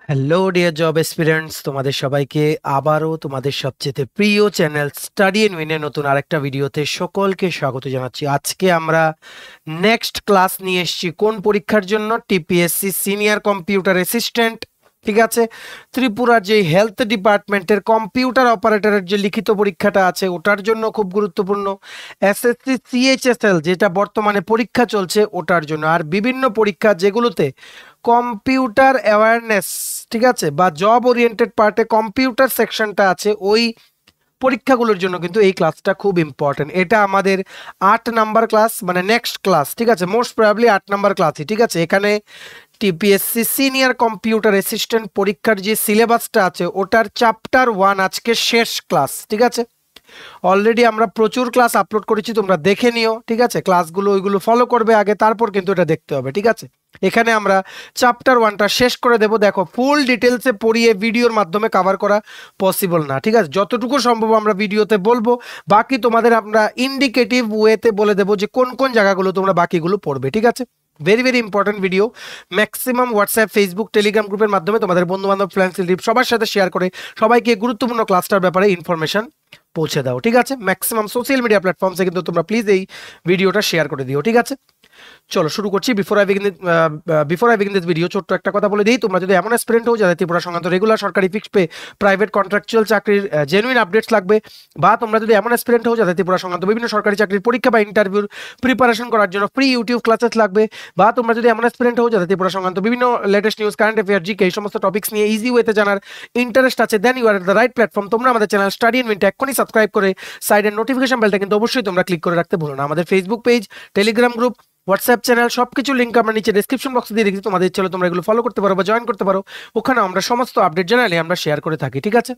Hello dear job এসপিরেন্টস, তোমাদের সবাইকে আবারও তোমাদের সবচেয়ে প্রিয় চ্যানেল স্টাডি এন্ড উইনের নতুন আরেকটা ভিডিওতে সকলকে স্বাগত জানাচ্ছি। আজকে আমরা নেক্সট ক্লাস নিয়ে এসেছি কোন পরীক্ষার জন্য? TPSC senior computer assistant. ঠিক আছে, ত্রিপুরা যে হেলথ ডিপার্টমেন্টের কম্পিউটার অপারেটরের যে লিখিত পরীক্ষাটা আছে ওটার জন্য খুব গুরুত্বপূর্ণ। এসএসসি সিএইচএসএল যেটা বর্তমানে পরীক্ষা চলছে ওটার জন্য, আর বিভিন্ন পরীক্ষা যেগুলোতে কম্পিউটার অ্যাওয়ারনেস, ঠিক আছে, বা জব ওরিয়েন্টেড পার্টে কম্পিউটার সেকশনটা আছে, ওই পরীক্ষাগুলোর জন্য কিন্তু এই ক্লাসটা খুব ইম্পর্টেন্ট। এটা আমাদের 8 নাম্বার ক্লাস, মানে নেক্সট ক্লাস। ঠিক আছে, মোস্ট প্রবাবলি 8 নাম্বার ক্লাসই। ঠিক আছে, এখানে টিপিএসসি সিনিয়র কম্পিউটার অ্যাসিস্ট্যান্ট পরীক্ষার যে সিলেবাসটা আছে ওটার চ্যাপ্টার 1 আজকে শেষ ক্লাস। ঠিক আছে, অলরেডি আমরা প্রচুর ক্লাস আপলোড করেছি, তোমরা দেখে নিও। ঠিক আছে, ক্লাসগুলো ওইগুলো ফলো করবে আগে, তারপর কিন্তু এটা দেখতে হবে। ঠিক আছে, এখানে আমরা চ্যাপ্টার 1টা শেষ করে দেব। দেখো, ফুল ডিটেলসে পড়িয়ে ভিডিওর মাধ্যমে কভার করা পসিবল না। ঠিক আছে, যতটুকু সম্ভব আমরা ভিডিওতে বলবো, বাকি তোমাদের আমরা ইন্ডিকেটিভ ওয়েতে বলে দেবো যে কোন কোন জায়গাগুলো তোমরা বাকিগুলো পড়বে। ঠিক আছে, very very important video. Maximum WhatsApp, Facebook, Telegram গ্রুপের মাধ্যমে তোমাদের বন্ধু বান্ধব, ফ্রেন্ডস, রিলেটিভ সবার সাথে শেয়ার করে সবাইকে গুরুত্বপূর্ণ ক্লাসটার ব্যাপারে ইনফরমেশন পৌঁছে দাও। ঠিক আছে, ম্যাক্সিমাম সোশ্যাল মিডিয়া প্ল্যাটফর্মসে কিন্তু তোমরা প্লিজ এই ভিডিওটা শেয়ার করে দিও। ঠিক আছে, চলো শুরু করছি। Before I begin this video ছোট্ট একটা কথা বলে দিই, তোমরা যদি এমন অ্যাসপিরেন্ট হও যাদের ত্রিপুরা সংক্রান্ত রেগুলার সরকারি ফিক্সড পে, প্রাইভেট কন্ট্রাকচুয়াল চাকরির জেনুইন আপডেটস লাগবে, বা তোমরা যদি এমন অ্যাসপিরেন্ট হও যাদের ত্রিপুরা সংক্রান্ত বিভিন্ন সরকারি চাকরির পরীক্ষা বা ইন্টারভিউর প্রিপারেশন করার জন্য ফ্রি ইউটিউব ক্লাসেস লাগবে, বা তোমরা যদি এমন অ্যাসপিরেন্ট হও যাদের ত্রিপুরা সংক্রান্ত বিভিন্ন latest news, current affair, GK এই সমস্ত টপিক্স নিয়ে ইজি ওয়েতে জানার ইন্টারেস্ট আছে, then you are the right platform. তোমরা আমাদের চ্যানেল স্টাডি এন্ড উইনটা এক্ষুনি সাবস্ক্রাইব করে সাইডের নোটিফিকেশন বেলটা কিন্তু অবশ্যই তোমরা ক্লিক করে রাখতে ভুলো না। আমাদের Facebook page, Telegram group, WhatsApp channel সবকিছু লিঙ্ক আমরা নিচে ডেসক্রিপশন বক্সে দিয়ে রেখেছি, তোমাদের ইচ্ছে হলে তোমরা এগুলো ফলো করতে পারো বা জয়েন করতে পারো। ওখানে আমরা সমস্ত আপডেট জানালে আমরা শেয়ার করে থাকি। ঠিক আছে,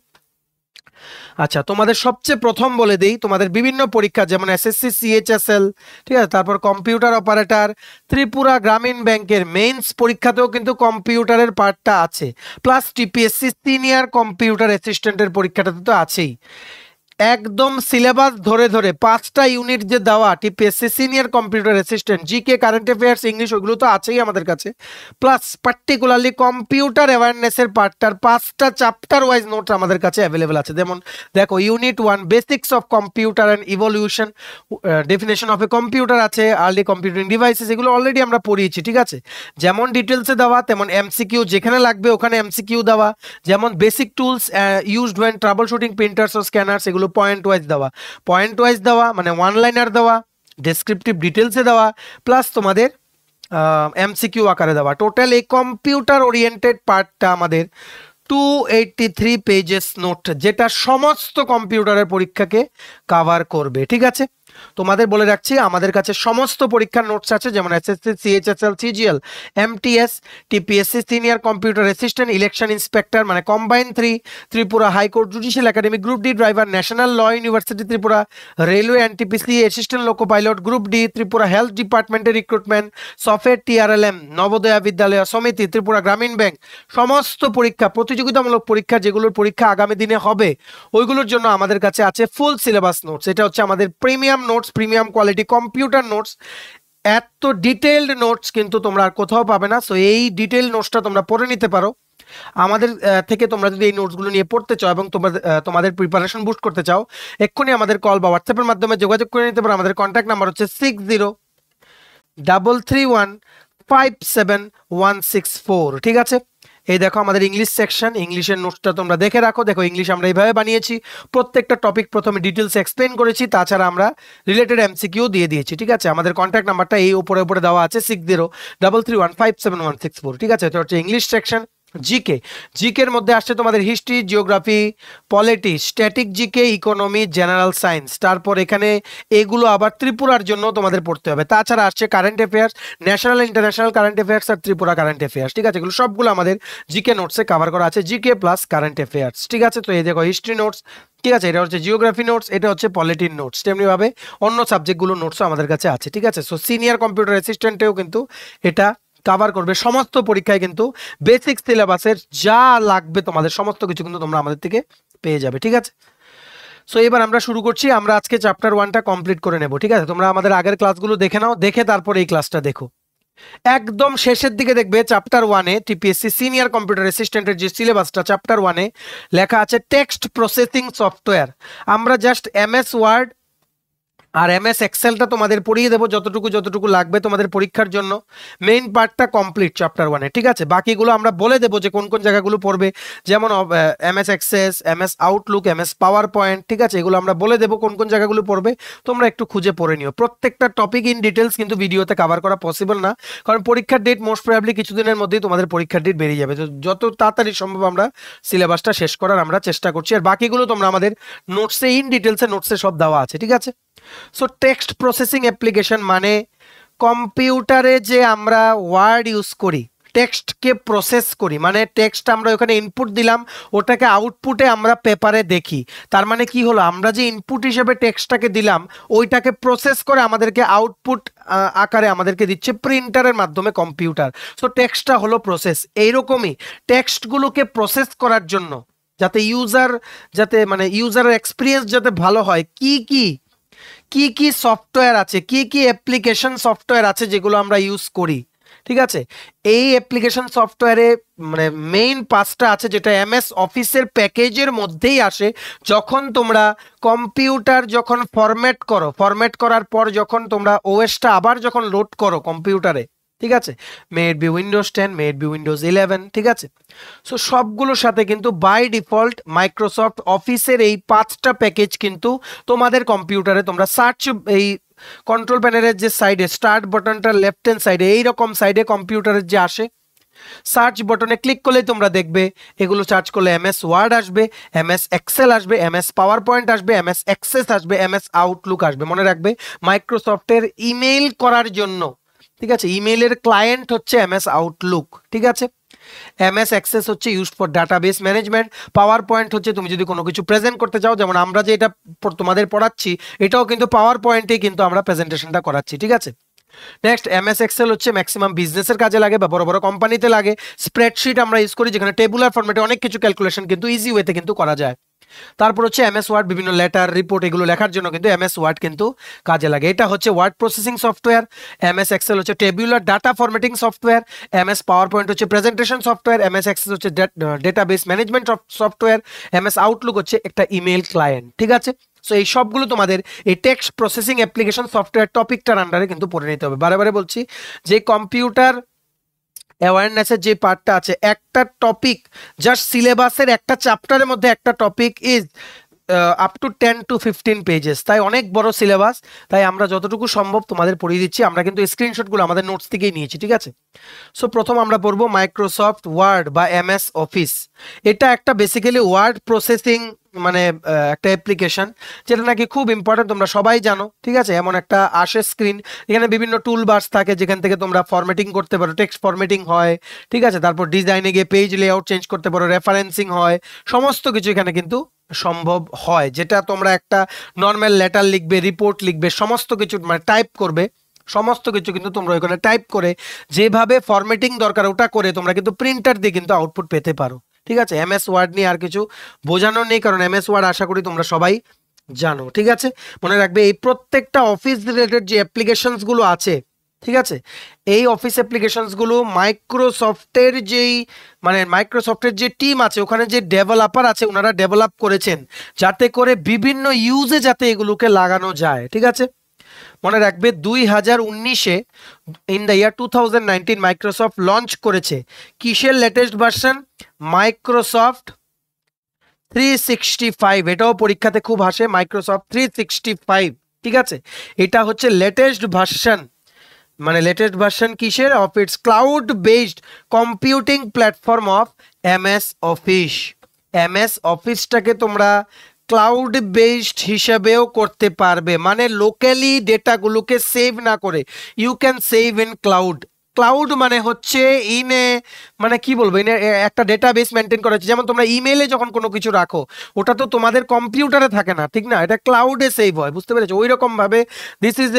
আচ্ছা, তোমাদের সবচেয়ে প্রথম বলে দেই, তোমাদের বিভিন্ন পরীক্ষা যেমন এসএসসি সিএইচএসএল, ঠিক আছে, তারপর কম্পিউটার অপারেটর, ত্রিপুরা গ্রামীণ ব্যাংকের মেইনস পরীক্ষাতেও কিন্তু কম্পিউটারের পার্টটা আছে, প্লাস টিপিএসসি সিনিয়র কম্পিউটার অ্যাসিস্ট্যান্টের পরীক্ষাটাতে তো আছেই। একদম সিলেবাস ধরে ধরে 5টা ইউনিট যে দেওয়া TPSC senior computer assistant, GK, current affairs, English, ওইগুলো তো আছেই আমাদের কাছে, প্লাস পার্টিকুলারলি কম্পিউটার অ্যাওয়ারনেসের পার্টটার 5টা চ্যাপ্টার ওয়াইজ নোটস আমাদের কাছে অ্যাভেলেবেল আছে। যেমন দেখো, unit 1 basics of computer and evolution, definition of a computer আছে, আর্লি কম্পিউটিং ডিভাইসেস, এগুলো অলরেডি আমরা পড়িয়েছি। ঠিক আছে, যেমন ডিটেলসে দেওয়া তেমন এমসিকিউ যেখানে লাগবে ওখানে এমসিকিউ দেওয়া, যেমন basic tools used when troubleshooting printers ও স্ক্যানার্স, এগুলো পয়েন্ট ওয়াইজ দেওয়া, মানে ওয়ান লাইনার দেওয়া, ডেসক্রিপটিভ ডিটেলসে দেওয়া, প্লাস তোমাদের এমসিকিউ আকারে দেওয়া। টোটাল এই কম্পিউটার ওরিয়েন্টেড পার্টটা আমাদের 283 পেজেস নোট, যেটা সমস্ত কম্পিউটারের পরীক্ষাকে কাভার করবে। ঠিক আছে, তোমাদের বলে রাখছি আমাদের কাছে সমস্ত পরীক্ষার নোটস আছে, যেমন SSC, CHSL, CGL, MTS, TPSC senior computer assistant, election inspector মানে combine 3, Tripura high court judicial academy, group D driver, national law university Tripura, railway NTPC assistant loco pilot, group D, Tripura health ডিপার্টমেন্টের recruitment, software TRLM, Navodaya Vidyalaya Samiti, Tripura Gramin bank, সমস্ত পরীক্ষা, প্রতিযোগিতামূলক পরীক্ষা যেগুলোর পরীক্ষা আগামী দিনে হবে ওইগুলোর জন্য আমাদের কাছে আছে ফুল সিলেবাস নোটস। এটা হচ্ছে আমাদের premium notes, premium quality computer notes. এত ডিটেইলড নোটস কিন্তু তোমরা আর কোথাও পাবে না। সো এই ডিটেইল নোটসটা তোমরা পড়ে নিতে পারো আমাদের থেকে। তোমরা যদি এই নোটসগুলো নিয়ে পড়তে চাও এবং তোমাদের প্রিপারেশন বুস্ট করতে চাও, এক্ষুনি আমাদের কল বা হোয়াটসঅ্যাপের মাধ্যমে যোগাযোগ করে নিতে পারো। আমাদের কন্ট্যাক্ট নাম্বার হচ্ছে 6033157164। ঠিক আছে, এই দেখো আমাদের ইংলিশ সেকশন, ইংলিশের নোটসটা তোমরা দেখে রাখো। দেখো, ইংলিশ আমরা এইভাবে বানিয়েছি, প্রত্যেকটা টপিক প্রথমে ডিটেলস এক্সপ্লেন করেছি, তাছাড়া আমরা রিলেটেড এমসিকিউ দিয়ে দিয়েছি। ঠিক আছে, আমাদের কন্ট্যাক্ট নাম্বারটা এই উপরে উপরে দেওয়া আছে 6033157164। ঠিক আছে, এটা হচ্ছে ইংলিশ সেকশন। জিকের মধ্যে আসছে তোমাদের history, geography, polity, static GK, economy, general science. তারপর এখানে এগুলো আবার ত্রিপুরার জন্য তোমাদের পড়তে হবে। তাছাড়া আসছে current affairs, national international current affairs আর ত্রিপুরা কারেন্ট অ্যাফেয়ার্স। ঠিক আছে, এগুলো সবগুলো আমাদের জিকে নোটসে কভার করা আছে, জিকে প্লাস কারেন্ট অ্যাফেয়ার্স। ঠিক আছে, তো এই দেখো হিস্ট্রি নোটস, ঠিক আছে, এটা হচ্ছে জিওগ্রাফি নোটস, এটা হচ্ছে পলিটির নোটস। তেমনিভাবে অন্য সাবজেক্টগুলো নোটসও আমাদের কাছে আছে। ঠিক আছে, সো সিনিয়র কম্পিউটার অ্যাসিস্ট্যান্টেও কিন্তু এটা কভার করবে। সমস্ত পরীক্ষায় কিন্তু বেসিক সিলেবাসের যা লাগবে তোমাদের সমস্ত কিছু কিন্তু তোমরা আমাদের থেকে পেয়ে যাবে। ঠিক আছে, সো এবার আমরা শুরু করছি। আমরা আজকে চ্যাপ্টার 1টা কমপ্লিট করে নেব। ঠিক আছে, তোমরা আমাদের আগের ক্লাসগুলো দেখে নাও, দেখে তারপর এই ক্লাসটা দেখো। একদম শেষের দিকে দেখবে চ্যাপ্টার 1-এ টিপিএসসি সিনিয়র কম্পিউটার অ্যাসিস্ট্যান্টের যে সিলেবাসটা চ্যাপ্টার 1-এ লেখা আছে টেক্সট প্রসেসিং সফটওয়্যার। আমরা জাস্ট এমএস ওয়ার্ড আর এমএস এক্সেলটা তোমাদের পড়িয়ে দেবো যতটুকু লাগবে তোমাদের পরীক্ষার জন্য। মেইন পার্টটা কমপ্লিট চ্যাপ্টার 1-এ, ঠিক আছে? বাকিগুলো আমরা বলে দেবো যে কোন কোন জায়গাগুলো পড়বে, যেমন MS Access, MS Outlook, MS PowerPoint, ঠিক আছে? এগুলো আমরা বলে দেবো কোন কোন জায়গাগুলো পড়বে, তোমরা একটু খুঁজে পড়ে নিও। প্রত্যেকটা টপিক ইন ডিটেলস কিন্তু ভিডিওতে কভার করা পসিবল না, কারণ পরীক্ষার ডেট মোস্ট প্রবাবলি কিছুদিনের মধ্যেই তোমাদের পরীক্ষার ডেট বেরিয়ে যাবে। তো যত তাড়াতাড়ি সম্ভব আমরা সিলেবাসটা শেষ করার আমরা চেষ্টা করছি, আর বাকিগুলো তোমরা আমাদের নোটসে ইন ডিটেলসে নোটসে সব দেওয়া আছে, ঠিক আছে? সো টেক্সট প্রসেসিং অ্যাপ্লিকেশন মানে কম্পিউটারে যে আমরা ওয়ার্ড ইউজ করি, টেক্সটকে প্রসেস করি, মানে টেক্সট আমরা ওখানে ইনপুট দিলাম, ওটাকে আউটপুটে আমরা পেপারে দেখি। তার মানে কি হলো, আমরা যে ইনপুট হিসেবে টেক্সটটাকে দিলাম ওইটাকে প্রসেস করে আমাদেরকে আউটপুট আকারে আমাদেরকে দিচ্ছে প্রিন্টারের মাধ্যমে কম্পিউটার। সো টেক্সটটা হলো প্রসেস। এইরকমই টেক্সটগুলোকে প্রসেস করার জন্য যাতে ইউজারের এক্সপিরিয়েন্স যাতে ভালো হয়, কি সফটওয়্যার আছে, কি অ্যাপ্লিকেশন সফটওয়্যার আছে যেগুলো আমরা ইউজ করি, ঠিক আছে? এই অ্যাপ্লিকেশন সফটওয়্যারে মানে মেইন পাঁচটা আছে, যেটা এমএস অফিসের প্যাকেজের মধ্যেই আসে। যখন তোমরা কম্পিউটার যখন ফরম্যাট করার পর যখন তোমরা ওএসটা আবার যখন লোড করো কম্পিউটারে, ঠিক আছে? Maybe Windows 10, maybe Windows 11, ঠিক আছে? সো সবগুলোর সাথে কিন্তু বাই ডিফল্ট মাইক্রোসফট অফিসের এই 5টা প্যাকেজ কিন্তু তোমাদের কম্পিউটারে তোমরা সার্চ, এই কন্ট্রোল প্যানেলের যে সাইডে স্টার্ট বাটনটা লেফট হ্যান্ড সাইডে এইরকম সাইডে কম্পিউটারের যে আসে, সার্চ বাটনে ক্লিক করলেই তোমরা দেখবে এগুলো সার্চ করলে এমএস ওয়ার্ড আসবে, এমএস এক্সেল আসবে, এমএস পাওয়ার পয়েন্ট আসবে, এমএস এক্সেস আসবে, এমএস আউটলুক আসবে। মনে রাখবে মাইক্রোসফটের ইমেইল করার জন্য, ঠিক আছে, ইমেইলের ক্লায়েন্ট হচ্ছে এমএস আউটলুক, ঠিক আছে? এমএস এক্সেস হচ্ছে use for database management, power point হচ্ছে তুমি যদি কোনো কিছু প্রেজেন্ট করতে চাও, যেমন আমরা যে এটা তোমাদের পড়াচ্ছি এটাও কিন্তু পাওয়ার পয়েন্টেই কিন্তু আমরা প্রেজেন্টেশনটা করাচ্ছি, ঠিক আছে? নেক্সট এমএস এক্সেল হচ্ছে ম্যাক্সিমাম বিজনেসের কাজে লাগে বা বড় বড় কোম্পানিতে লাগে। স্প্রেডশিট আমরা ইউজ করি, যেখানে টেবুলার ফরম্যাটে অনেক কিছু ক্যালকুলেশন কিন্তু ইজি ওয়েতে কিন্তু করা যায়। তারপর হচ্ছে এমএস ওয়ার্ড, বিভিন্ন লেটার রিপোর্ট এগুলো লেখার জন্য কিন্তু এমএস ওয়ার্ড কিন্তু কাজে লাগে। এটা হচ্ছে word processing software. MS Excel হচ্ছে tabular data formatting software. MS PowerPoint হচ্ছে প্রেজেন্টেশন সফটওয়্যার। এমএস এক্সেস হচ্ছে database management software. MS Outlook হচ্ছে একটা ইমেল ক্লায়েন্ট, ঠিক আছে? সো এই সবগুলো তোমাদের এই টেক্সট প্রসেসিং অ্যাপ্লিকেশন সফটওয়্যার টপিকটার আন্ডারে কিন্তু পড়ে নিতে হবে। বারে বলছি যে কম্পিউটার অ্যাওয়ারনেসের যে পার্টটা আছে, একটা টপিক জাস্ট সিলেবাসের একটা চ্যাপ্টারের মধ্যে একটা topic is up to 10 to 15 pages, তাই অনেক বড় সিলেবাস। তাই আমরা যতটুকু সম্ভব তোমাদের পড়িয়ে দিচ্ছি। আমরা কিন্তু স্ক্রিনশটগুলো আমাদের নোটস থেকেই নিয়েছি, ঠিক আছে? সো প্রথম আমরা পড়বো মাইক্রোসফট ওয়ার্ড বা এমএস অফিস। এটা একটা বেসিক্যালি ওয়ার্ড প্রসেসিং মানে একটা অ্যাপ্লিকেশন, যেটা নাকি খুব ইম্পর্টেন্ট, তোমরা সবাই জানো, ঠিক আছে? এমন একটা আসে স্ক্রিন, এখানে বিভিন্ন টুল বার্স থাকে যেখান থেকে তোমরা ফরম্যাটিং করতে পারো, টেক্সট ফরম্যাটিং হয়, ঠিক আছে? তারপর ডিজাইনে গিয়ে পেজ লেআউট চেঞ্জ করতে পারো, রেফারেন্সিং হয়, সমস্ত কিছু এখানে কিন্তু সম্ভব হয়। যেটা তোমরা একটা নর্মাল লেটার লিখবে, রিপোর্ট লিখবে, সমস্ত কিছু মানে টাইপ করবে, সমস্ত কিছু কিন্তু তোমরা ওইখানে টাইপ করে যেভাবে ফরম্যাটিং দরকার ওটা করে তোমরা কিন্তু প্রিন্টার দিয়ে কিন্তু আউটপুট পেতে পারো, ঠিক আছে? এমএস ওয়ার্ড নিয়ে আর কিছু বোঝানোর নেই, কারণ এমএস ওয়ার্ড আশা করি তোমরা সবাই জানো, ঠিক আছে? মনে রাখবে এই প্রত্যেকটা অফিস রিলেটেড যে অ্যাপ্লিকেশনস গুলো আছে, ঠিক আছে, এই অফিস অ্যাপ্লিকেশনস গুলো মাইক্রোসফটের যে টিম আছে, ওখানে যে ডেভেলপার আছে, ওনারা ডেভেলপ করেছেন যাতে করে বিভিন্ন ইউজে যাতে এগুলোকে লাগানো যায়, ঠিক আছে? মনে রাখবে 2019-এ in the year 2019 Microsoft launch করেছে কিসের লেটেস্ট ভার্সন? মাইক্রোসফট 365। এটাও পরীক্ষাতে খুব আসে, মাইক্রোসফট 365, ঠিক আছে? এটা হচ্ছে লেটেস্ট ভার্সন, মানে লেটেস্ট ভার্সন কিসের? Of its cloud based computing platform of MS office. MS অফিসটাকে তোমরা ক্লাউড বেসড হিসেবেও করতে পারবে, মানে লোকালি ডেটাগুলোকে সেভ না করে you can save in cloud. Cloud মানে হচ্ছে মানে কি বলবো, একটা ডেটাবেস মেনটেন করা হচ্ছে। যেমন তোমরা ইমেইলে যখন কোনো কিছু রাখো ওটা তো তোমাদের কম্পিউটারে থাকে না, ঠিক না? এটা ক্লাউডে সেভ হয়, বুঝতে পেরেছো? ওই রকম ভাবে this is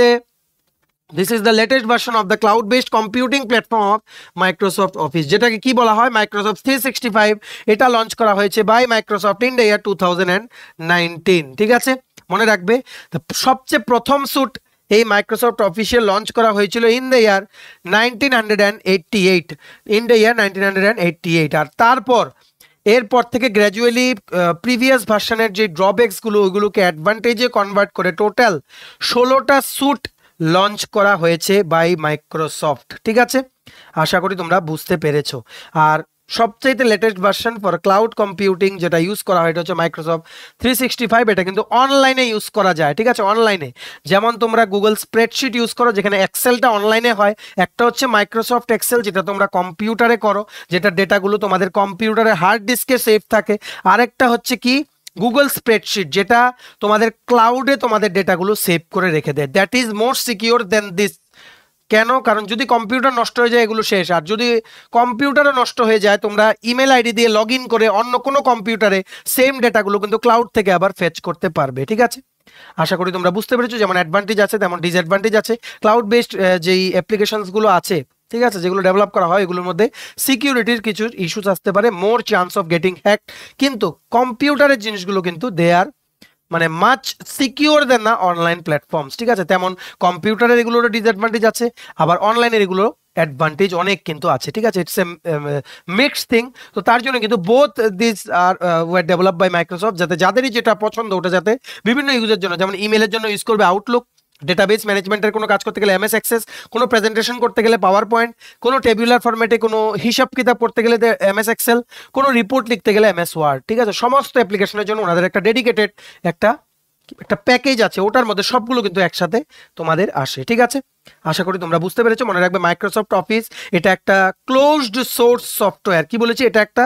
the latest version of the cloud based computing platform of Microsoft office, যেটাকে কি বলা হয়? মাইক্রোসফট 365। এটা লঞ্চ করা হয়েছে by Microsoft in the year 2019, ঠিক আছে? মনে রাখবে সবচেয়ে প্রথম স্যুট এই মাইক্রোসফট অফিসে লঞ্চ করা হয়েছিল in the year 1988, in the ইয়ার 1988। আর তারপর এরপর থেকে গ্র্যাজুয়ালি প্রিভিয়াস ভার্সনের যে ড্রব্যাকসগুলো ওইগুলোকে অ্যাডভান্টেজে কনভার্ট করে টোটাল 16টা স্যুট লঞ্চ করা হয়েছে বাই মাইক্রোসফট। ঠিক আছে, আশা করি তোমরা বুঝতে পেরেছো। আর সবচেয়ে latest version for cloud computing যেটা ইউজ করা হয় এটা হচ্ছে মাইক্রোসফট 365। এটা কিন্তু অনলাইনে ইউজ করা যায়। ঠিক আছে, অনলাইনে যেমন তোমরা গুগল স্প্রেডশিট ইউজ করো যেখানে এক্সেলটা অনলাইনে হয়, একটা হচ্ছে মাইক্রোসফট এক্সেল যেটা তোমরা কম্পিউটারে করো, যেটা ডেটাগুলো তোমাদের কম্পিউটারে হার্ড ডিস্কে সেভ থাকে। আরেকটা হচ্ছে কি গুগল স্প্রেডশিট যেটা তোমাদের ক্লাউডে তোমাদের ডেটাগুলো সেভ করে রেখে দেয়। That is more secure than this. কেন? কারণ যদি কম্পিউটার নষ্ট হয়ে যায় এগুলো শেষ। আর যদি কম্পিউটারও নষ্ট হয়ে যায় তোমরা ইমেল আইডি দিয়ে লগ ইন করে অন্য কোনো কম্পিউটারে সেম ডেটাগুলো কিন্তু ক্লাউড থেকে আবার ফেচ করতে পারবে। ঠিক আছে, আশা করি তোমরা বুঝতে পেরেছো। যেমন অ্যাডভান্টেজ আছে তেমন ডিসঅ্যাডভান্টেজ আছে। ক্লাউড বেসড যেই অ্যাপ্লিকেশনসগুলো আছে, ঠিক আছে, যেগুলো ডেভেলপ করা হয় এগুলোর মধ্যে সিকিউরিটির কিছু ইস্যুস আসতে পারে, মোর চান্স অফ গেটিং হ্যাক। কিন্তু কম্পিউটারের জিনিসগুলো কিন্তু দে আর মানে মাচ সিকিউর দেন না অনলাইন প্ল্যাটফর্মস। ঠিক আছে, তেমন কম্পিউটারের এগুলোর ডিসঅ্যাডভান্টেজ আছে, আবার অনলাইনের এগুলো অ্যাডভান্টেজ অনেক কিন্তু আছে। ঠিক আছে, ইটস এ মিক্সড থিং। তো তার জন্য কিন্তু বোথ দিস আর ওয়ার ডেভেলপ বাই মাইক্রোসফট, যাতে যাদেরই যেটা পছন্দ ওটা যাতে বিভিন্ন ইউজের জন্য, যেমন ইমেলের জন্য ইউজ করবে আউটলুক, ডেটাবেস ম্যানেজমেন্টের কোনো কাজ করতে গেলে এমএস অ্যাক্সেস, কোনো প্রেজেন্টেশন করতে গেলে পাওয়ার পয়েন্ট, কোনো টেবিউলার ফরম্যাটে কোনো হিসাব কিতাব করতে গেলে এমএস এক্সেল, কোনো রিপোর্ট লিখতে গেলে এমএস ওয়ার্ড। ঠিক আছে, সমস্ত অ্যাপ্লিকেশনের জন্য ওনাদের একটা ডেডিকেটেড একটা প্যাকেজ আছে, ওটার মধ্যে সবগুলো কিন্তু একসাথে তোমাদের আসে। ঠিক আছে, আশা করি তোমরা বুঝতে পেরেছো। মনে রাখবে মাইক্রোসফট অফিস এটা একটা ক্লোজড সোর্স সফটওয়্যার। কি বলেছি? এটা একটা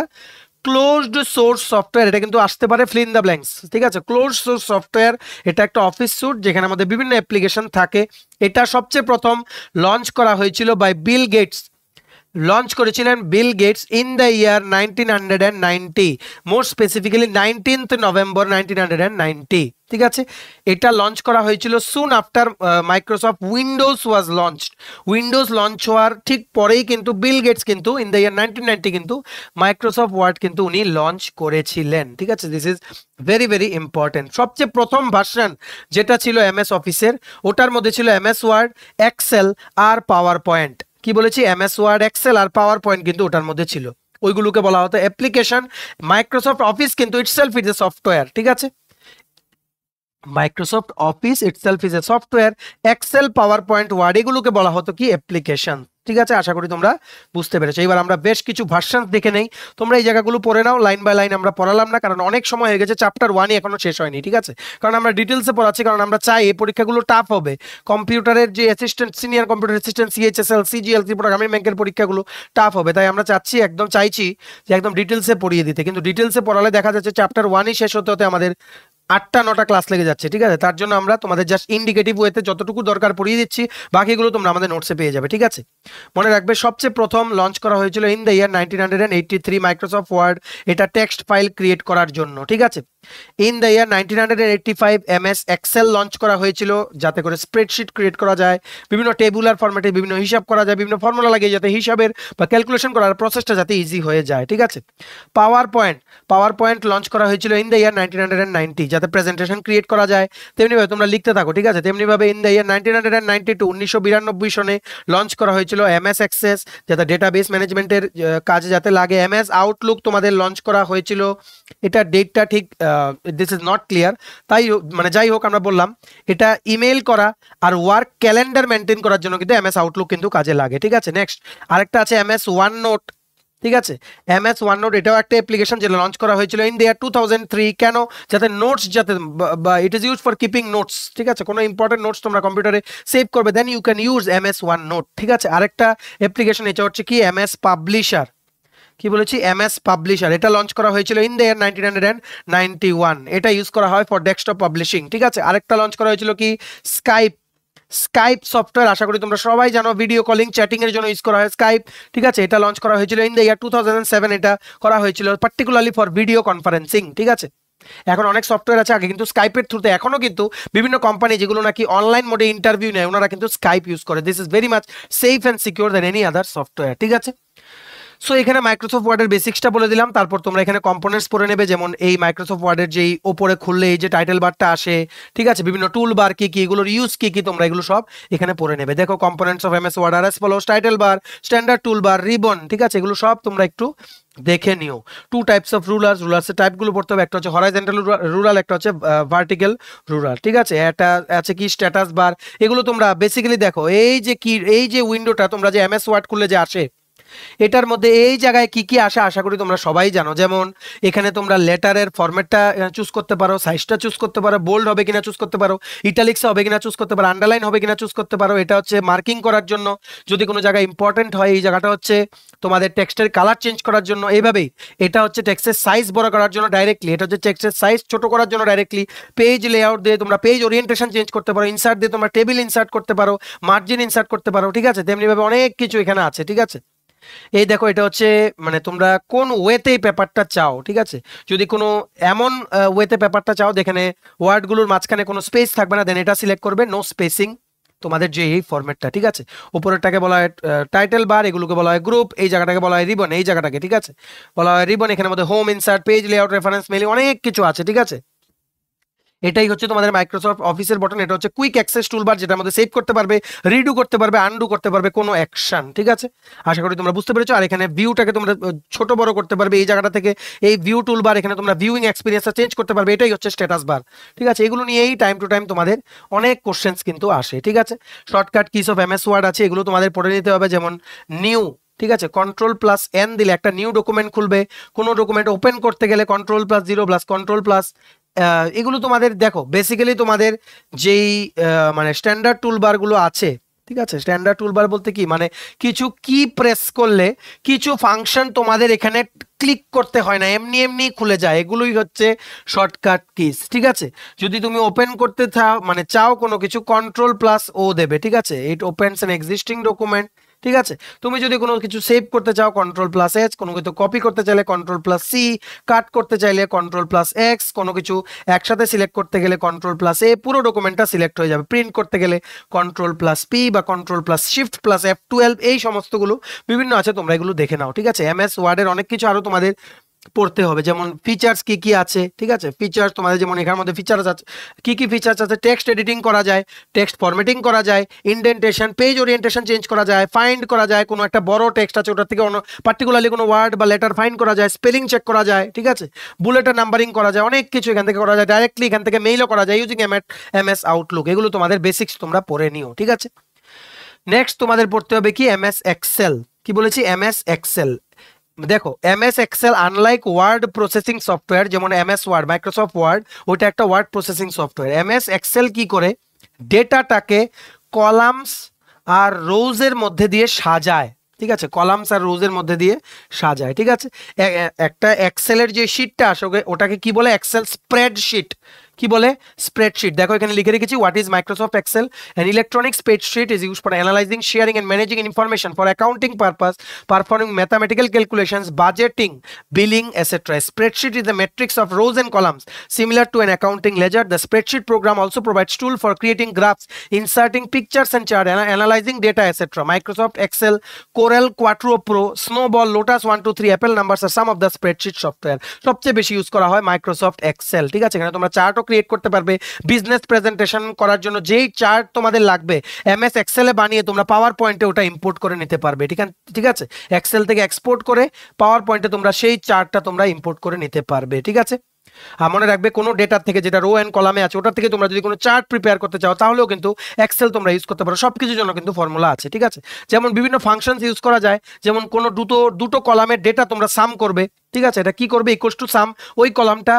ক্লোজড সোর্স সফটওয়্যার। এটা কিন্তু আসতে পারে ফিল ইন দ্য ব্ল্যাঙ্কস। ঠিক আছে, ক্লোজড সোর্স সফটওয়্যার এটা একটা অফিস স্যুট যেখানে আমাদের বিভিন্ন অ্যাপ্লিকেশন থাকে। এটা সবচেয়ে প্রথম লঞ্চ করা হয়েছিল বাই বিল গেটস। লঞ্চ করেছিলেন Bill Gates in the year 1990, more specifically 19th November 1990। ঠিক আছে, এটা লঞ্চ করা হয়েছিল soon after Microsoft Windows was launched. Windows launch হওয়ার ঠিক পরেই কিন্তু বিল গেটস কিন্তু ইন দ্য ইয়ার 1990 কিন্তু মাইক্রোসফট ওয়ার্ড কিন্তু উনি লঞ্চ করেছিলেন। ঠিক আছে, this is very very important. সবচেয়ে প্রথম ভার্সন যেটা ছিল এমএস অফিসের, ওটার মধ্যে ছিল এমএস ওয়ার্ড, এক্সেল আর পাওয়ার পয়েন্ট। কি বলেছি? এমএস ওয়ার্ড, এক্সেল আর পাওয়ার পয়েন্ট কিন্তু ওটার মধ্যে ছিল। ওইগুলোকে বলা হতো অ্যাপ্লিকেশন। মাইক্রোসফট অফিস কিন্তু ইটসেলফ ইজ এ সফটওয়্যার। ঠিক আছে, Microsoft Office itself is a software. Excel, PowerPoint, Word এগুলোকে বলা হতো কি অ্যাপ্লিকেশন। ঠিক আছে, আশা করি তোমরা বুঝতে পেরেছো। এবার আমরা বেশ কিছু ভার্সন দেখে নেই। তোমরা এই জায়গাগুলো পড়ে নাও, লাইন বাই লাইন আমরা পড়ালাম না, কারণ অনেক সময় হয়ে গেছে, চ্যাপ্টার 1 এখনো শেষ হয়নি। ঠিক আছে, কারণ আমরা ডিটেলসে পড়াচ্ছি, কারণ আমরা চাই এই পরীক্ষাগুলো টাফ হবে। কম্পিউটারের যে assistant, senior computer assistant, CHSL, CGL, Tripura গ্রামীণ ব্যাংকের পরীক্ষাগুলো টাফ হবে, তাই আমরা চাচ্ছি যে একদম ডিটেলসে পড়িয়ে দিতে। কিন্তু ডিটেলসে পড়ালে দেখা যাচ্ছে চ্যাপ্টার 1ই শেষ হতে হতে আমাদের 8টা-9টা ক্লাস লেগে যাচ্ছে। ঠিক আছে, তার জন্য আমরা তোমাদের জাস্ট ইন্ডিকেটিভ ওয়েতে যতটুকু দরকার পড়িয়ে দিচ্ছি, বাকিগুলো তোমরা আমাদের নোটসে পেয়ে যাবে। ঠিক আছে, মনে রাখবে সবচেয়ে প্রথম লঞ্চ করা হয়েছিল in the year 1983 Microsoft Word, এটা টেক্সট ফাইল ক্রিয়েট করার জন্য। ঠিক আছে, in the year 1985 MS Excel launch করা হয়েছিল যাতে করে স্প্রেডশিট ক্রিয়েট করা যায়, বিভিন্ন টেবুলার ফরম্যাটে বিভিন্ন হিসাব করা যায়, বিভিন্ন ফর্মুলা লাগিয়ে যাতে হিসাবের বা ক্যালকুলেশন করার প্রসেসটা যাতে ইজি হয়ে যায়। ঠিক আছে, পাওয়ার পয়েন্ট লঞ্চ করা হয়েছিল ইন দ্য ইয়ার 1990 যাতে প্রেজেন্টেশন ক্রিয়েট করা যায়। তেমনিভাবে তোমরা লিখতে থাকো। ঠিক আছে, তেমনিভাবে ইন দ্য ইয়ার 1992 সনে লঞ্চ করা হয়েছিল এমএস অ্যাক্সেস যাতে ডেটাবেস ম্যানেজমেন্টের কাজে যাতে লাগে। এমএস আউটলুক তোমাদের লঞ্চ করা হয়েছিল, এটা ডেটটা ঠিক দিস ইজ নট ক্লিয়ার, তাই মানে যাই হোক আমরা বললাম এটা ইমেল করা আর ওয়ার্ক ক্যালেন্ডার মেনটেন করার জন্য কিন্তু এমএস আউটলুক কিন্তু কাজে লাগে। ঠিক আছে, নেক্সট আরেকটা আছে এমএস ওয়ান নোট। ঠিক আছে, এমএস ওয়ান নোট এটাও একটা অ্যাপ্লিকেশন যেটা লঞ্চ করা হয়েছিল ইন দ্য ইয়ার 2003। কেন? যাতে নোটস যাতে বা it is use for keeping notes. ঠিক আছে, কোনো ইম্পর্টেন্ট নোটস তোমরা কম্পিউটারে সেভ করবে, then you can use MS OneNote. ঠিক আছে, আরেকটা অ্যাপ্লিকেশন এটা হচ্ছে কি এমএস পাবলিশার। কি বলেছি? এমএস পাবলিশার, এটা লঞ্চ করা হয়েছিল ইন দ্য ইয়ার 1991। এটা ইউজ করা হয় ফর ডেস্কটপ পাবলিশিং। ঠিক আছে, আরেকটা লঞ্চ করা হয়েছিল কি স্কাইপ সফটওয়্যার। আশা করি তোমরা সবাই জানো ভিডিও কলিং চ্যাটিং এর জন্য ইউজ করা হয় স্কাইপ। ঠিক আছে, এটা লঞ্চ করা হয়েছিল ইন দ্য ইয়ার 2007। এটা করা হয়েছিল পার্টিকুলারলি ফর ভিডিও কনফারেন্সিং। ঠিক আছে, এখন অনেক সফটওয়্যার আছে, আগে কিন্তু স্কাইপের থ্রুতে এখনো কিন্তু বিভিন্ন কোম্পানি যেগুলো নাকি অনলাইন মোডে ইন্টারভিউ নেয় ওনারা কিন্তু স্কাইপ ইউজ করে। This is very much safe and secure than any other software. ঠিক আছে, সো এখানে মাইক্রোসফট ওয়ার্ডের বেসিক্সটা বলে দিলাম, তারপর তোমরা এখানে কম্পোনেন্টস পড়ে নেবে, যেমন এই মাইক্রোসফট ওয়ার্ডের যেই ওপরে খুললে এই যে টাইটেল বারটা আসে, ঠিক আছে, বিভিন্ন টুল বার কি কি, এগুলোর ইউজ কি কি, তোমরা এগুলো সব এখানে পড়ে নেবে। দেখো components of MS Word are as follows, title bar, standard toolbar, ribbon, ঠিক আছে, এগুলো সব তোমরা একটু দেখে নিও। টু টাইপস অফ রুলার্সের টাইপগুলো পড়তে হবে, একটা হচ্ছে হরাইজন্টাল রুলার, একটা হচ্ছে ভার্টিক্যাল রুলার, ঠিক আছে। এটা আছে কি স্ট্যাটাস বার, এগুলো তোমরা বেসিক্যালি দেখো এই যে কি, এই যে উইন্ডোটা তোমরা যে এমএস ওয়ার্ড খুললে যে আসে, এটার মধ্যে এই জায়গায় কি কি আসে আশা করি তোমরা সবাই জানো। যেমন এখানে তোমরা লেটারের ফরম্যাটটা চুজ করতে পারো, সাইজটা চুজ করতে পারো, বোল্ড হবে কিনা চুজ করতে পারো, ইটালিক্স হবে কিনা চুজ করতে পারো, আন্ডারলাইন হবে কিনা চুজ করতে পারো। এটা হচ্ছে মার্কিং করার জন্য, যদি কোনো জায়গায় ইম্পর্টেন্ট হয়। এই জায়গাটা হচ্ছে তোমাদের টেক্সটের কালার চেঞ্জ করার জন্য, এইভাবেই। এটা হচ্ছে টেক্সটের সাইজ বড় করার জন্য ডাইরেক্টলি, এটা হচ্ছে টেক্সটের সাইজ ছোট করার জন্য ডাইরেক্টলি। পেজ লেআউট দিয়ে তোমরা পেজ ওরিয়েন্টেশন চেঞ্জ করতে পারো, ইনসার্ট দিয়ে তোমরা টেবিল ইনসার্ট করতে পারো, মার্জিন ইনসার্ট করতে পারো, ঠিক আছে। তেমনিভাবে অনেক কিছু এখানে আছে, ঠিক আছে। এই দেখো এটা হচ্ছে মানে তোমরা কোন ওয়েতে এই পেপারটা চাও, ঠিক আছে। যদি কোনো এমন ওয়েতে পেপারটা চাও যেখানে ওয়ার্ডগুলোর মাঝখানে কোনো স্পেস থাকবে না, দেন এটা সিলেক্ট করবে, নো স্পেসিং, তোমাদের যে এই ফরম্যাটটা, ঠিক আছে। উপরেরটাকে বলা হয় টাইটেল বার, এগুলোকে বলা হয় গ্রুপ, এই জায়গাটাকে বলা হয় রিবন, এই জায়গাটাকে, ঠিক আছে, বলা হয় রিবন। এখানের মধ্যে home, insert, page layout, reference, mailing, অনেক কিছু আছে, ঠিক আছে। এটাই হচ্ছে তোমাদের মাইক্রোসফট অফিসের বটন। এটা হচ্ছে কুইক অ্যাক্সেস টুলবার, যেটার মধ্যে সেভ করতে পারবে, রিডু করতে পারবে, আনডু করতে পারবে কোনো অ্যাকশন, ঠিক আছে। আশা করি তোমরা বুঝতে পেরেছো। আর এখানে ভিউটাকে তোমরা ছোট বড় করতে পারবে এই জায়গাটা থেকে, এই ভিউ টুলবার, এখানে তোমরা ভিউইং এক্সপিরিয়েন্সটা চেঞ্জ করতে পারবে। এটাই হচ্ছে স্ট্যাটাস বার, ঠিক আছে। এগুলো নিয়েই টাইম টু টাইম তোমাদের অনেক কোশ্চেন্স কিন্তু আসে, ঠিক আছে। Shortcut keys of MS Word আছে, এগুলো তোমাদের পড়ে নিতে হবে। যেমন নিউ, ঠিক আছে, কন্ট্রোল+N দিলে একটা নিউ ডকুমেন্ট খুলবে। কোনো ডকুমেন্ট ওপেন করতে গেলে কন্ট্রোল+0 কন্ট্রোল+, এগুলো তোমাদের দেখো বেসিক্যালি তোমাদের যেই মানে স্ট্যান্ডার্ড টুলবারগুলো আছে, ঠিক আছে। স্ট্যান্ডার্ড টুলবার বলতে কি, মানে কিছু কি প্রেস করলে কিছু ফাংশন তোমাদের এখানে ক্লিক করতে হয় না, এমনি এমনি খুলে যায়, এগুলোই হচ্ছে শর্টকাট কিস, ঠিক আছে। যদি তুমি ওপেন করতে চাও, মানে চাও কোনো কিছু, কন্ট্রোল+O দেবে, ঠিক আছে। ইট ওপেনস অ্যান এক্সিস্টিং ডকুমেন্ট, ঠিক আছে। তুমি যদি কোনো কিছু সেভ করতে চাও কন্ট্রোল+H, কোনো কিছু কপি করতে চাইলে কন্ট্রোল+C, কাট করতে চাইলে কন্ট্রোল+X, কোনো কিছু একসাথে সিলেক্ট করতে গেলে কন্ট্রোল+A, পুরো ডকুমেন্টটা সিলেক্ট হয়ে যাবে। প্রিন্ট করতে গেলে কন্ট্রোল+P বা কন্ট্রোল+Shift+F12, এই সমস্তগুলো বিভিন্ন আছে, তোমরা এগুলো দেখে নাও, ঠিক আছে। এমএস ওয়ার্ডের অনেক কিছু আরো তোমাদের পড়তে হবে, যেমন ফিচার্স কি কি আছে, ঠিক আছে। ফিচার্স তোমাদের যেমন এখানের মধ্যে ফিচার্স আছে, কি কি ফিচার্স আছে, টেক্সট এডিটিং করা যায়, টেক্সট ফরম্যাটিং করা যায়, ইন্ডেন্টেশন, পেজ ওরিয়েন্টেশন চেঞ্জ করা যায়, ফাইন্ড করা যায়, কোনো একটা বড় টেক্সট আছে ওটার থেকে পার্টিকুলারলি কোনো ওয়ার্ড বা লেটার ফাইন্ড করা যায়, স্পেলিং চেক করা যায়, ঠিক আছে, বুলেটের নাম্বারিং করা যায়, অনেক কিছু এখান থেকে করা যায়। ডাইরেক্টলি এখান থেকে মেইলও করা যায় ইউজিং এমএস আউটলুক। এগুলো তোমাদের বেসিক্স তোমরা পড়ে নিও, ঠিক আছে। নেক্সট তোমাদের পড়তে হবে কি এমএস এক্সেল। কি বলেছি, এমএস এক্সেল। দেখো MS Excel unlike word processing software, যেমন এমএস ওয়ার্ড, মাইক্রোসফট ওয়ার্ড, ওইটা একটা word processing software. MS Excel কি করে, ডেটাটাকে কলামস আর রোজের মধ্যে দিয়ে সাজায়, ঠিক আছে। কলামস আর রোজের মধ্যে দিয়ে সাজায়, ঠিক আছে। একটা এক্সেলের যে শিটটা আসে ওটাকে কি বলে, এক্সেল স্প্রেডশিট। কি বলে, স্প্রেডশিট। দেখো এখানে লিখে রেখেছি, what is Microsoft Excel? An electronic spreadsheet is used for analysing, sharing and managing information for accounting purpose, performing mathematical calculations, budgeting, billing, etc. A spreadsheet is a matrix of rows and columns similar to an accounting ledger. The spreadsheet program also provides tool for creating graphs, inserting pictures and chart, analyzing data, etc. Microsoft Excel, Corel, Quattro Pro, Snowball, Lotus 123, Apple Numbers are some of the spreadsheet software. সবচেয়ে বেশি use করা হয় Microsoft Excel, ঠিক আছে। এখানে তোমরা চার্টও create করতে পারবে, বিজনেস প্রেজেন্টেশন করার জন্য যেই চার্ট তোমাদের লাগবে এমএস এক্সেলে বানিয়ে তোমরা পাওয়ার পয়েন্টে ওটা ইম্পোর্ট করে নিতে পারবে, ঠিক আছে। এক্সেল থেকে এক্সপোর্ট করে পাওয়ার পয়েন্টে তোমরা সেই চার্টটা তোমরা ইম্পোর্ট করে নিতে পারবে, ঠিক আছে। মনে রাখবে কোনো ডেটা থেকে যেটা রো এন্ড কলামে আছে ওটা থেকে তোমরা যদি কোনো চার্ট প্রিপেয়ার করতে চাও তাহলেও কিন্তু এক্সেল তোমরা ইউজ করতে পারো। সবকিছুর জন্য কিন্তু ফর্মুলা আছে, ঠিক আছে। যেমন বিভিন্ন ফাংশনস ইউজ করা যায়, যেমন কোনো দুটো কলামের ডেটা তোমরা সাম করবে, ঠিক আছে। এটা কি করবে, ইকুয়ালস টু সাম, ওই কলামটা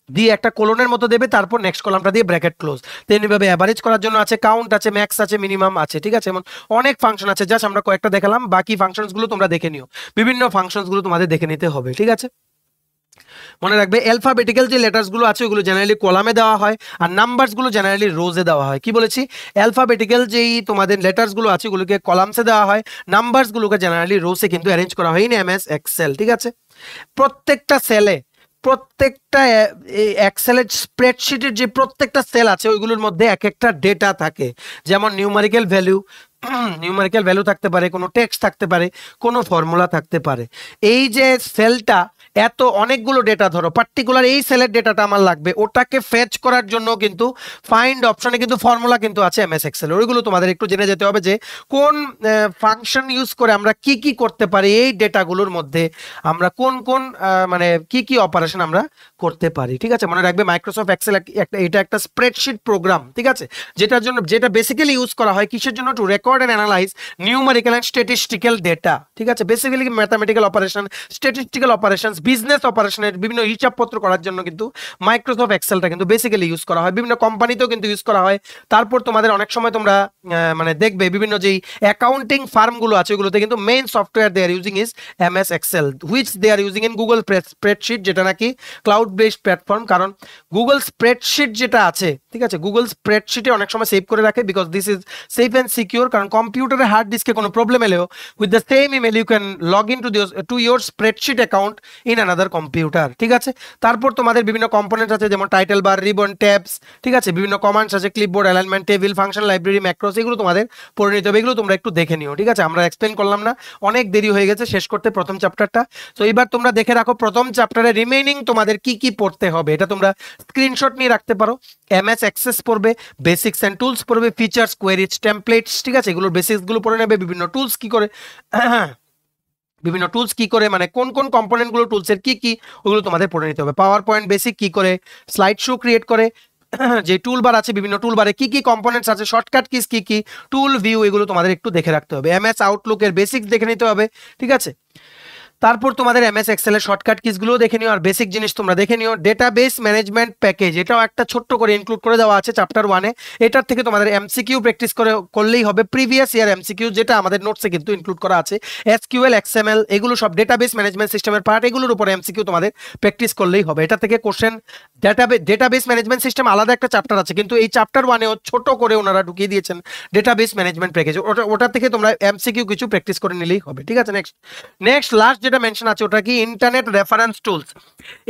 দিয়ে একটা কোলনের মতো দেবে, তারপর নেক্সট কলামটা দিয়ে ব্র্যাকেট ক্লোজ। তেমনিভাবে অ্যাভারেজ করার জন্য আছে, কাউন্ট আছে, ম্যাক্স আছে, মিনিমাম আছে, ঠিক আছে। এমন অনেক ফাংশন আছে, জাস্ট আমরা কয়েকটা দেখালাম, বাকি ফাংশনসগুলো তোমরা দেখে নিও। বিভিন্ন ফাংশনসগুলো তোমাদের দেখে নিতে হবে, ঠিক আছে। মনে রাখবে অ্যালফাবেটিক্যাল যে লেটার্সগুলো আছে ওগুলো জেনারেলি কলামে দেওয়া হয়, আর নাম্বারসগুলো জেনারেলি রোজে দেওয়া হয়। কি বলেছি, অ্যালফাবেটিক্যাল যেই তোমাদের লেটার্সগুলো আছে ওগুলোকে কলামসে দেওয়া হয়, নাম্বারসগুলোকে জেনারেলি রোজে কিন্তু অ্যারেঞ্জ করা হয় ইন এমএস এক্সেল, ঠিক আছে। প্রত্যেকটা সেলে, প্রত্যেকটা এক্সেলের স্প্রেডশিটের যে প্রত্যেকটা সেল আছে ওইগুলোর মধ্যে এক একটা ডেটা থাকে, যেমন নিউমারিক্যাল ভ্যালু, নিউমেরিক্যাল ভ্যালু থাকতে পারে, কোনো টেক্সট থাকতে পারে, কোনো ফর্মুলা থাকতে পারে। এই যে সেলটা এত অনেকগুলো ডেটা, ধরো পার্টিকুলার এই সেলের ডেটাটা আমার লাগবে, ওটাকে ফেচ করার জন্য কিন্তু ফাইন্ড অপশনে কিন্তু ফর্মুলা কিন্তু আছে এমএস এক্সেল। ওইগুলো তোমাদের একটু জেনে যেতে হবে যে কোন ফাংশন ইউজ করে আমরা কি কি করতে পারি, এই ডেটাগুলোর মধ্যে আমরা কোন কোন মানে কি কি অপারেশন আমরা করতে পারি। ঠিক আছে, মনে রাখবে মাইক্রোসফট এক্সেল এটা একটা স্প্রেডশিট প্রোগ্রাম। ঠিক আছে, যেটার জন্য, যেটা বেসিক্যালি ইউজ করা হয় কিসের জন্য, to record and analyse numerical and statistical data. ঠিক আছে, basically mathematical operation, statistical operations, business অপারেশনের বিভিন্ন হিসাবপত্র করার জন্য কিন্তু মাইক্রোসফট এক্সেলটা কিন্তু বেসিক্যালি ইউজ করা হয়, বিভিন্ন কোম্পানিতেও কিন্তু ইউজ করা হয়। তারপর তোমাদের অনেক সময় তোমরা মানে দেখবে বিভিন্ন যেই অ্যাকাউন্টিং ফার্মগুলো আছে ওগুলোতে কিন্তু main software they are using is MS Excel, which they are using in Google spreadsheet, যেটা নাকি ক্লাউড বেসড প্ল্যাটফর্ম। কারণ গুগল স্প্রেডশিট যেটা আছে, ঠিক আছে, গুগল স্প্রেডশিটে অনেক সময় সেভ করে রাখে, because this is safe and secure. কারণ কম্পিউটারের হার্ড ডিস্কে কোনো প্রবলেম এলেও with the same email you can log in to your spreadsheet account in another computer. ঠিক আছে, তারপর তোমাদের বিভিন্ন কম্পোনেন্টস আছে, যেমন টাইটেল বার, রিবন, ট্যাবস। ঠিক আছে, বিভিন্ন কমান্ডস আছে, clipboard, alignment, table, function, library, macOS, এগুলো তোমাদের পড়ে নিতে হবে। এগুলো তোমরা একটু দেখে নিও। ঠিক আছে, আমরা এক্সপ্লেন করলাম না, অনেক দেরি হয়ে গেছে শেষ করতে প্রথম চ্যাপ্টারটা। তো এবার তোমরা দেখে রাখো প্রথম চ্যাপ্টারে রিমেইনিং তোমাদের কি কি পড়তে হবে, এটা তোমরা স্ক্রিনশট নিয়ে রাখতে পারো। এমএস এক্সেস পড়বে, বেসিক্স এন্ড টুলস পড়বে, ফিচার্স, কোয়েরিজ, টেমপ্লেটস। ঠিক আছে, এগুলোর বেসিক্সগুলো পড়ে নেবে, বিভিন্ন টুলস কি করে বিভিন্ন টুলস কি করে, মানে কোন কোন কম্পোনেন্টগুলো টুলসের কি কি, ওগুলো তোমাদের পড়ে নিতে হবে। পাওয়ার পয়েন্ট বেসিক কি করে, স্লাইড শো ক্রিয়েট করে, যে টুলবার আছে, বিভিন্ন টুলবারে কি কি কম্পোনেন্টস আছে, শর্টকাট কিস কি কি, টুল ভিউ, এগুলো তোমাদের একটু দেখে রাখতে হবে। এমএস আউটলুকের বেসিক্স দেখে নিতে হবে। ঠিক আছে, তারপর তোমাদের এমএস এক্সেল এর শর্টকাট কিসগুলো দেখে নিও, আর বেসিক জিনিস তোমরা দেখে নিও। ডেটাবেস ম্যানেজমেন্ট প্যাকেজ, এটাও একটা ছোট্ট করে ইনক্লুড করে দেওয়া আছে চ্যাপ্টার 1-এ। এটার থেকে তোমাদের এমসিকিউ প্র্যাকটিস করলেই হবে, প্রিভিয়াস ইয়ার এমসিকিউ, যেটা আমাদের নোটসে কিন্তু ইনক্লুড করা আছে। এসকিউএল, এক্সএমএল, এগুলো সব ডেটাবেস ম্যানেজমেন্ট সিস্টেমের পার্ট, এগুলোর উপরে এমসিকিউ তোমাদের প্র্যাকটিস করলেই হবে। এটা থেকে কোশ্চেন, ডেটাবেস ম্যানেজমেন্ট সিস্টেম আলাদা একটা চ্যাপ্টার আছে, কিন্তু এই চ্যাপ্টার 1-এও ছোট করে ওনারা ঢুকিয়ে দিয়েছেন ডেটাবেস ম্যানেজমেন্ট প্যাকেজ, ওটা থেকে তোমরা এমসিকিউ কিছু প্র্যাকটিস করে নিলেই হবে। ঠিক আছে, নেক্সট লাস্ট যেটা মেনশন আছে ওটা কি, ইন্টারনেট রেফারেন্স টুলস।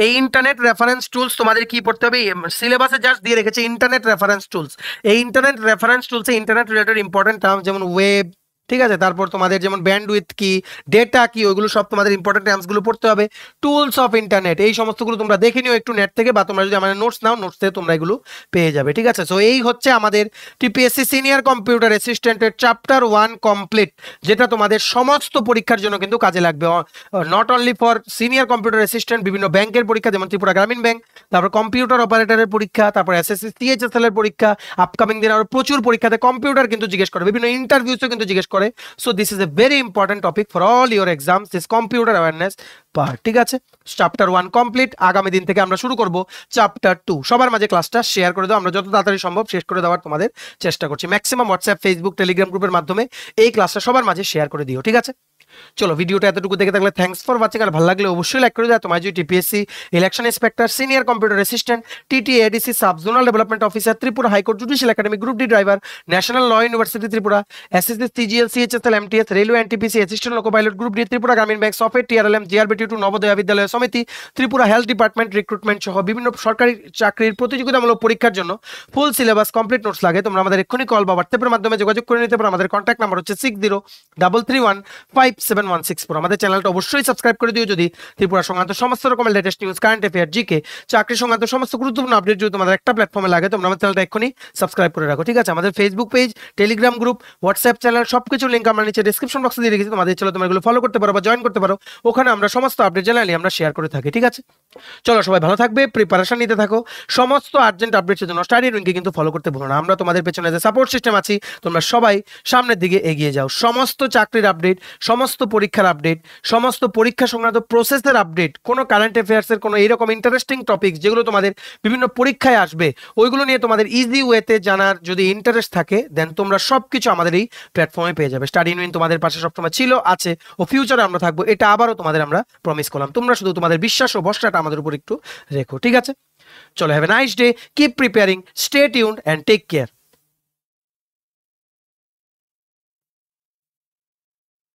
এই ইন্টারনেট রেফারেন্স টুলস তোমাদের কি পড়তে হবে, সিলেবাসে জাস্ট দিয়ে রেখেছে ইন্টারনেট রেফারেন্স টুলস। এই ইন্টারনেট রেফারেন্স টুলসে ইন্টারনেট রিলেটেড ইম্পর্টেন্ট টার্ম যেমন ওয়েব, ঠিক আছে, তারপর তোমাদের যেমন ব্যান্ডউইথ কি, ডেটা কি, ওইগুলো সব তোমাদের ইম্পর্টেন্ট টার্মসগুলো পড়তে হবে। টুলস অফ ইন্টারনেট, এই সমস্তগুলো তোমরা দেখে নিও একটু নেট থেকে, বা তোমরা যদি আমাদের নোটস নাও, নোটস থেকে তোমরা এগুলো পেয়ে যাবে। ঠিক আছে, সো এই হচ্ছে আমাদের টিপিএসসি সিনিয়র কম্পিউটার অ্যাসিস্ট্যান্টের চ্যাপ্টার 1 কমপ্লিট, যেটা তোমাদের সমস্ত পরীক্ষার জন্য কিন্তু কাজে লাগবে। Not only for senior computer assistant, বিভিন্ন ব্যাংকের পরীক্ষা, যেমন ত্রিপুরা গ্রামীণ ব্যাংক, তারপর কম্পিউটার অপারেটরের পরীক্ষা, তারপর এসএসসি সিএইচএসএল এর পরীক্ষা, আপকামিং দিনে আরো প্রচুর পরীক্ষাতে কম্পিউটার কিন্তু জিজ্ঞেস করে, বিভিন্ন ইন্টারভিউতেও কিন্তু জিজ্ঞেস করে। So this is a very important topic for all your exams, this computer awareness part. ঠিক আছে, চ্যাপ্টার 1 কমপ্লিট। আগামী দিন থেকে আমরা শুরু করব চ্যাপ্টার 2। সবার মাঝে ক্লাসটা শেয়ার করে দাও, আমরা যত তাড়াতাড়ি সম্ভব শেষ করে দেওয়ার তোমাদের চেষ্টা করছি। ম্যাক্সিমাম হোয়াটসঅ্যাপ, ফেসবুক, টেলিগ্রাম গ্রুপের মাধ্যমে এই ক্লাসটা সবার মাঝে শেয়ার করে দিও। ঠিক আছে, চলো ভিডিওটা এতটুকু দেখে থাকলে থ্যাঙ্কস ফর ওয়াচিং, আর ভালো লাগলে অবশ্যই লাইক করে দাও। তোমার যদি TPSC election inspector, senior computer assistant, TTADC sub zonal development officer, Tripura high court judicial academy, group D driver, national law university Tripura, SSC, CGL, CHSL, MTS, railway, NTPC, assistant loco pilot, group D, Tripura Gramin bank, software, TRLM, GRBT 2, Navodaya Vidyalaya Samiti, Tripura health department, recruitment সহ বিভিন্ন সরকারি চাকরির প্রতিযোগিতামূলক পরীক্ষার জন্য full syllabus complete notes লাগে। তোমরা আমাদের এক্ষুনি কল বা হোয়াটসঅ্যাপের মাধ্যমে যোগাযোগ করে নিতে পারো। আমাদের কন্ট্যাক্ট নাম্বার হচ্ছে 6033157164। আমাদের চ্যানেলটা অবশ্যই সাবস্ক্রাইব করে দিও যদি ত্রিপুরা সংক্রান্ত সমস্ত রকমের latest news, current affair, GK, চাকরি সংক্রান্ত সমস্ত গুরুত্বপূর্ণ আপডেট যদি তোমাদের একটা প্ল্যাটফর্মে লাগে, তোমরা আমাদের চ্যানেলটা এক্ষুনি সাবস্ক্রাইব করে রাখো। ঠিক আছে, আমাদের Facebook page, Telegram group, WhatsApp channel, সবকিছু লিঙ্ক আমরা নিচে ডেসক্রিপশন বক্সে দিয়ে রেখেছি। তোমাদের চলো তোমরা এগুলো ফলো করতে পারো বা জয়েন করতে পারো, ওখানে আমরা সমস্ত আপডেট জেনারেলি আমরা শেয়ার করে থাকি। ঠিক আছে, চলো সবাই ভালো থাকবে, প্রিপারেশন নিতে থাকো। সমস্ত আর্জেন্ট আপডেটসের জন্য স্টাডি উইনকে কিন্তু ফলো করতে ভুলো না। আমরা তোমাদের পেছনে যে সাপোর্ট সিস্টেম আছি, তোমরা সবাই সামনের দিকে এগিয়ে যাও। সমস্ত চাকরির আপডেট, সমস্ত পরীক্ষার আপডেট, সমস্ত পরীক্ষা সংক্রান্ত প্রসেসের আপডেট, কোনো কারেন্ট অ্যাফেয়ার্সের কোনো এইরকম ইন্টারেস্টিং টপিক যেগুলো তোমাদের বিভিন্ন পরীক্ষায় আসবে, ওইগুলো নিয়ে তোমাদের ইজি ওয়েতে জানার যদি ইন্টারেস্ট থাকে, দেন তোমরা সবকিছু আমাদের এই প্ল্যাটফর্মে পেয়ে যাবে। স্টাডি উইন তোমাদের পাশে সবসময় ছিল, আছে ও ফিউচারে আমরা থাকবো, এটা আবারও তোমাদের আমরা প্রমিস করলাম। তোমরা শুধু তোমাদের বিশ্বাস ও ভরসাটা আমাদের উপর একটু রেখো। ঠিক আছে, চলো, have a nice day, keep preparing, stay tuned and take care.